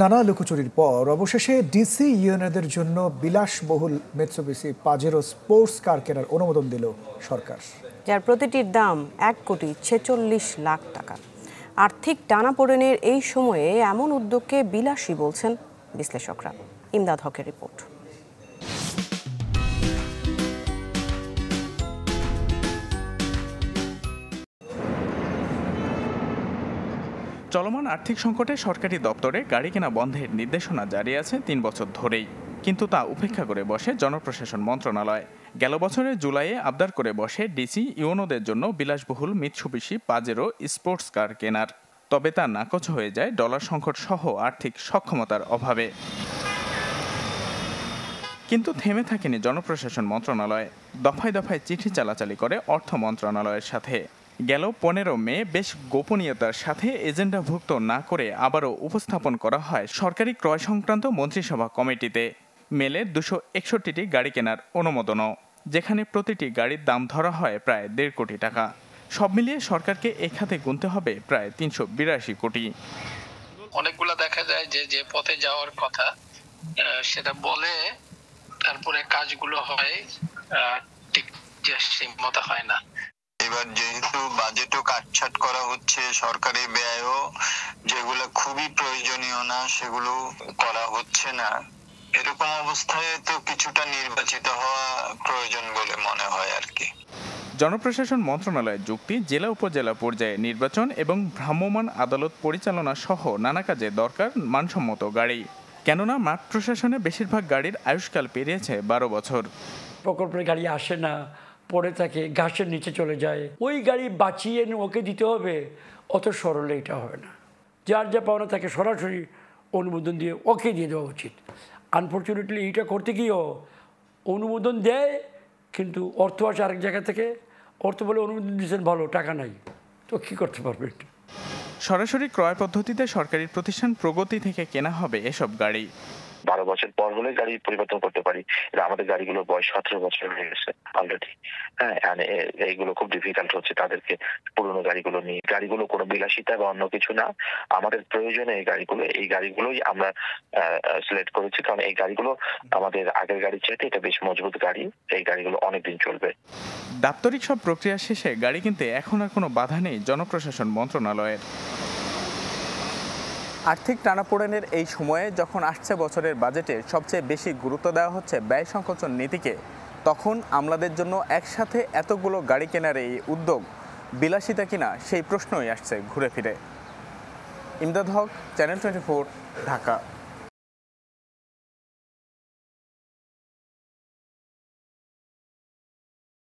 নানা লুকোচুরির পর অবশেষে ডিসি ইউনিয়নদের জন্য বিলাসবহুল মিৎসুবিশি পাজেরো স্পোর্টস কার কেনার অনুমোদন দিল সরকার, যার প্রতিটির দাম ১,৪৬,০০,০০০ টাকা। আর্থিক টানাপোড়েনের এই সময়ে এমন উদ্যোগকে বিলাসী বলছেন বিশ্লেষকরা। ইমদাদ হকের রিপোর্ট। চলমান আর্থিক সংকটে সরকারি দপ্তরে গাড়ি কেনা বন্ধের নির্দেশনা জারি আছে ৩ বছর ধরেই, কিন্তু তা উপেক্ষা করে বসে জনপ্রশাসন মন্ত্রণালয়। গেল বছরের জুলাইয়ে আবদার করে বসে ডিসি ইউনোদের জন্য বিলাসবহুল মিৎসুবিশি পাজেরো স্পোর্টস কার কেনার। তবে তা নাকচ হয়ে যায় ডলার সংকট সহ আর্থিক সক্ষমতার অভাবে। কিন্তু থেমে থাকেনি জনপ্রশাসন মন্ত্রণালয়, দফায় দফায় চিঠি চালাচালি করে অর্থ মন্ত্রণালয়ের সাথে। গেল ১৫ মে বেশ গোপনীয়তার সাথে এজেন্ডাভুক্ত না করে আবারও উপস্থাপন করা হয় সরকারি ক্রয় সংক্রান্ত মন্ত্রিসভা কমিটিতে। মেলে ২৬১টি গাড়ি কেনার অনুমোদনও, যেখানে প্রতিটি গাড়ির দাম ধরা হয় প্রায় ১.৫ কোটি টাকা। সব মিলিয়ে সরকারকে এই খাতে গুনতে হবে প্রায় ৩৮২ কোটি। অনেকগুলো দেখা যায় যে পথে যাওয়ার কথা সেটা বলে তারপরে কাজগুলো হয় ঠিক যে সেই মতো হয় না। এবার যেহেতু বাজেটও কাটছাট করা হচ্ছে, সরকারি ব্যয়ও যেগুলো খুবই প্রয়োজনীয় না সেগুলো করা হচ্ছে না, এরকম অবস্থায় তো কিছুটা নির্বাচিত হওয়া প্রয়োজন বলে মনে হয় আর কি। জনপ্রশাসন মন্ত্রণালয়ের যুক্তি, জেলা উপজেলা পর্যায়ে নির্বাচন এবং ভ্রাম্যমাণ আদালত পরিচালনা সহ নানা কাজে দরকার মানসম্মত গাড়ি। কেননা মাঠ প্রশাসনে বেশিরভাগ গাড়ির আয়ুষ্কাল পেরিয়েছে ১২ বছর। প্রকল্পের গাড়ি আসে না, পড়ে থাকে, ঘাসের নিচে চলে যায়, ওই গাড়ি বাঁচিয়ে ওকে দিতে হবে, অত সরলে এটা হবে না। যার যা পাওনা তাকে সরাসরি অনুমোদন দিয়ে ওকে দিয়ে দেওয়া উচিত। আনফর্চুনেটলি এইটা করতে গিয়েও অনুমোদন দেয়, কিন্তু অর্থ আসে আরেক জায়গা থেকে। অর্থ বলে অনুমোদন দিচ্ছেন, ভালো টাকা নাই, তো কী করতে পারবে? সরাসরি ক্রয় পদ্ধতিতে সরকারি প্রতিষ্ঠান প্রগতি থেকে কেনা হবে এসব গাড়ি। ১২ বছর পর হলে গাড়ি পরিবর্তন করতে পারি। আমাদের গাড়িগুলোর বয়স ১৭ বছর হয়ে গেছে অলরেডি। হ্যাঁ, এইগুলো খুব ডিফিকাল্ট হচ্ছে তাদেরকে পুরোনো গাড়িগুলো নিয়ে। গাড়িগুলো কোনো বিলাসিতা বা অন্য কিছু না, আমাদের প্রয়োজনে এই গাড়িগুলোই আমরা সিলেক্ট করেছি, কারণ এই গাড়িগুলো আমাদের আগের গাড়ির চাইতে এটা বেশ মজবুত গাড়ি, এই গাড়িগুলো অনেকদিন চলবে। দাপ্তরিক সব প্রক্রিয়া শেষে গাড়ি কিনতে এখন আর কোনো বাধা নেই জনপ্রশাসন মন্ত্রণালয়ের। আর্থিক টানাপোড়েনের এই সময়ে যখন আসছে বছরের বাজেটে সবচেয়ে বেশি গুরুত্ব দেওয়া হচ্ছে ব্যয় সংকোচন নীতিকে, তখন আমলাদের জন্য একসাথে এতগুলো গাড়ি কেনার এই উদ্যোগ বিলাসিতা কিনা সেই প্রশ্নই আসছে ঘুরে ফিরে। ইমদাদ হক, চ্যানেল 24, ঢাকা।